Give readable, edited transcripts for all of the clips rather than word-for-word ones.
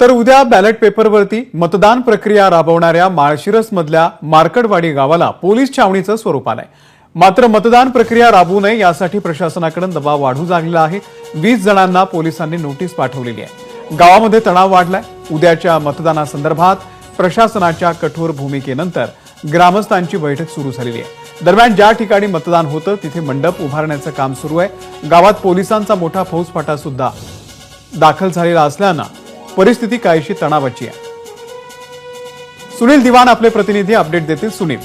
तर उद्या बॅलेट पेपरवरती मतदान प्रक्रिया राबवणाऱ्या माळशिरसमधल्या मार्कडवाडी गावाला पोलीस छावणीचं स्वरूप आलंय। मात्र मतदान प्रक्रिया राबवू नये यासाठी प्रशासनाकडे दबाव वाढू लागला आहे। 20 जणांना पोलिसांनी नोटीस पाठवलेली आहे। गावामध्ये तणाव वाढलाय। उद्याच्या मतदानासंदर्भात प्रशासनाच्या कठोर भूमिकेनंतर ग्रामस्थांची बैठक सुरू झालेली आहे। दरम्यान ज्या ठिकाणी मतदान होतं तिथे मंडप उभारण्याचं काम सुरू आहे। गावात पोलिसांचा मोठा फौजफाटा सुद्धा दाखल झालेला असल्यानं परिस्थिती काहीशी तणावाची आहे। सुनील दिवान आपले प्रतिनिधी अपडेट देतील। सुनील,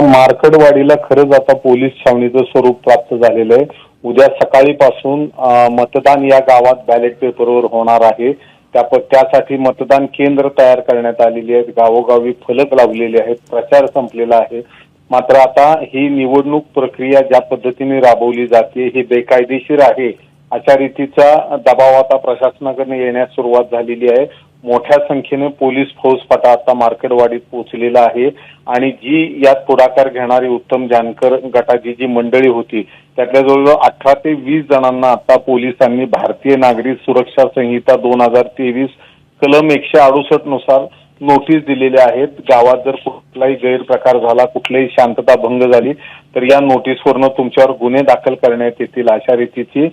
मार्कडवाडीला खरंच आता पोलीस छावणीचं स्वरूप प्राप्त झालेलं आहे। उद्या सकाळीपासून मतदान या गावात बॅलेट पेपरवर होणार आहे। त्यासाठी मतदान केंद्र तयार करण्यात आलेली आहेत। गावोगावी फलक लावलेले आहेत। प्रचार संपलेला आहे। मात्र आता ही निवडणूक प्रक्रिया ज्या पद्धतीने राबवली जाते हे बेकायदेशीर आहे अशा रीतीचा दबाव आता प्रशासनाकडे येण्यास सुरुवात झालेली आहे। मोठ्या संख्येने पोलीस फौजफाटा आता मार्कडवाडीत पोहोचलेला आहे आणि जी यात पुढाकार घेणारी उत्तम जानकर गटाची जी मंडळी होती त्यातल्या जवळजवळ 18 ते 20 जणांना आता पोलिसांनी भारतीय नागरिक सुरक्षा संहिता 2023 कलम 168 नुसार नोटीस दिलेल्या आहेत। गावात जर कुठलाही गैरप्रकार झाला, कुठलीही शांतता भंग झाली तर या नोटीसवरनं तुमच्यावर गुन्हे दाखल करण्यात येतील अशा रीतीची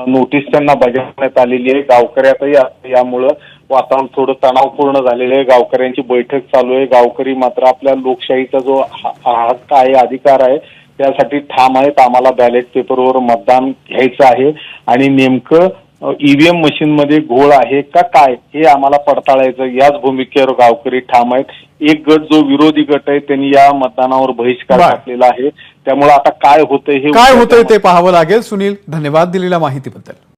नोटीस त्यांना बजावण्यात आलेली आहे। गावकऱ्यातही यामुळं वातावरण थोडं तणावपूर्ण झालेलं आहे। गावकऱ्यांची बैठक चालू आहे। गावकरी मात्र आपल्या लोकशाहीचा जो हक्क आहे, अधिकार आहे त्यासाठी ठाम आहेत। आम्हाला बॅलेट पेपरवर मतदान घ्यायचं आहे आणि नेमकं ईव्हीएम मशीन मध्ये घोळ आहे का काय हे आम्हाला पडताळायचं, याच भूमिकेवर गावकरी ठाम आहेत। एक गट जो विरोधी गट आहे त्यांनी या मतदानावर बहिष्कार टाकलेला आहे। त्यामुळे आता काय होतंय ते पाहावं लागेल। सुनील, धन्यवाद दिलेल्या माहितीबद्दल।